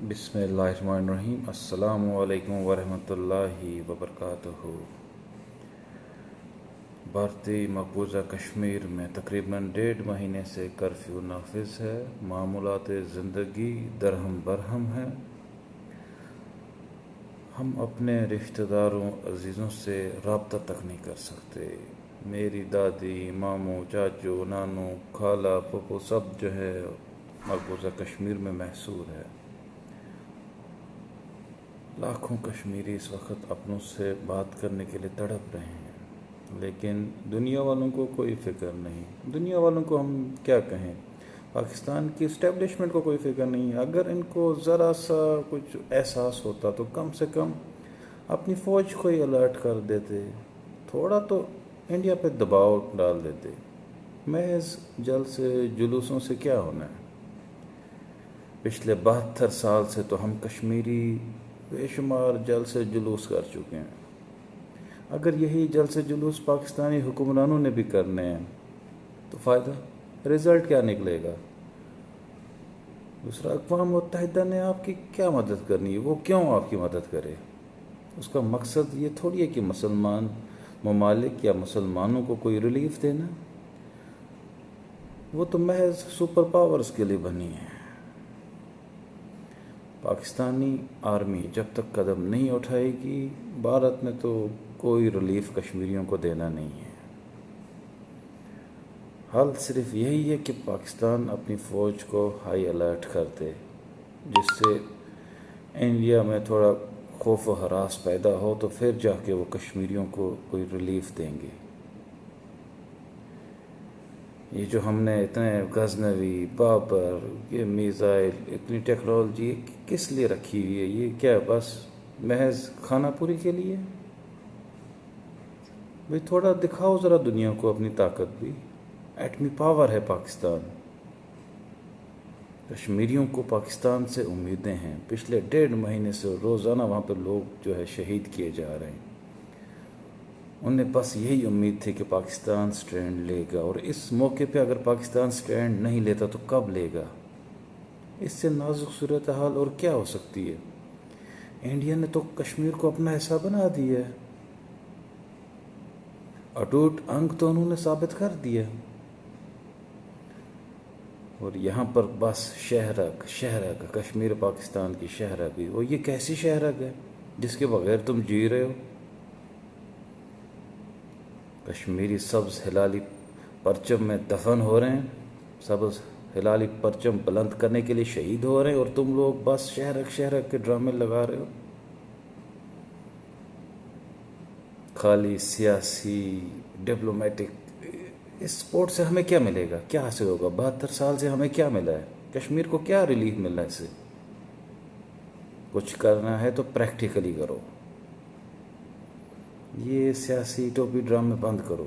बिस्मिल्लाहिर्रहमानिर्रहीम। अस्सलामु अलैकुम वरहमतुल्लाहि वबरकातुहू। भारतीय मकबूजा कश्मीर में तकरीबन 1.5 महीने से कर्फ्यू नाफिज है। मामूलात ज़िंदगी दरहम बरहम है। हम अपने रिश्तेदारों अजीज़ों से रब्ता तक नहीं कर सकते। मेरी दादी, मामू, चाचू, नानू, खाला, फूफू सब जो है मकबूजा कश्मीर में महसूर है। लाखों कश्मीरी इस वक्त अपनों से बात करने के लिए तड़प रहे हैं, लेकिन दुनिया वालों को कोई फ़िक्र नहीं। दुनिया वालों को हम क्या कहें, पाकिस्तान की इस्टेब्लिशमेंट को कोई फ़िक्र नहीं। अगर इनको ज़रा सा कुछ एहसास होता तो कम से कम अपनी फ़ौज को ही अलर्ट कर देते, थोड़ा तो इंडिया पे दबाव डाल देते। महज जल से जुलूसों से क्या होना है। पिछले 72 साल से तो हम कश्मीरी बेशुमार जल से जुलूस कर चुके हैं। अगर यही जल से जुलूस पाकिस्तानी हुक्मरानों ने भी करने हैं तो फ़ायदा, रिज़ल्ट क्या निकलेगा। दूसरा, अक़वाम मुत्तहिदा ने आपकी क्या मदद करनी है, वो क्यों आपकी मदद करे। उसका मकसद ये थोड़ी है कि मुसलमान ममालिक या मुसलमानों को कोई रिलीफ देना। वो तो महज सुपर पावर्स के लिए बनी है। पाकिस्तानी आर्मी जब तक कदम नहीं उठाएगी, भारत में तो कोई रिलीफ कश्मीरियों को देना नहीं है। हल सिर्फ यही है कि पाकिस्तान अपनी फ़ौज को हाई अलर्ट कर दे, जिससे इंडिया में थोड़ा खौफ व हरास पैदा हो, तो फिर जाके वो कश्मीरियों को कोई रिलीफ देंगे। ये जो हमने इतने गज़नवी, बाबर, ये मिसाइल, इतनी टेक्नोलॉजी किस लिए रखी हुई है। ये क्या बस महज खाना पूरी के लिए। भाई थोड़ा दिखाओ ज़रा दुनिया को अपनी ताकत भी। एटमी पावर है पाकिस्तान। कश्मीरियों को पाकिस्तान से उम्मीदें हैं। पिछले 1.5 महीने से रोज़ाना वहाँ पर लोग जो है शहीद किए जा रहे हैं। उन्हें बस यही उम्मीद थी कि पाकिस्तान स्टैंड लेगा, और इस मौके पे अगर पाकिस्तान स्टैंड नहीं लेता तो कब लेगा। इससे नाजुक सूरत हाल और क्या हो सकती है। इंडिया ने तो कश्मीर को अपना हिस्सा बना दिया है। अटूट अंग तो उन्होंने साबित कर दिया, और यहाँ पर बस शहरक कश्मीर पाकिस्तान की शहरक है। वो ये कैसी शहरक है जिसके बगैर तुम जी रहे हो। कश्मीरी सब्ज़ हिलाली परचम में दफन हो रहे हैं, सब्ज़ हिलाली परचम बुलंद करने के लिए शहीद हो रहे हैं, और तुम लोग बस शहरक के ड्रामे लगा रहे हो। खाली सियासी डिप्लोमेटिक इस स्पोर्ट से हमें क्या मिलेगा, क्या हासिल होगा। 72 साल से हमें क्या मिला है, कश्मीर को क्या रिलीफ मिला है। इससे कुछ करना है तो प्रैक्टिकली करो। ये सियासी टोपी ड्रामे बंद करो।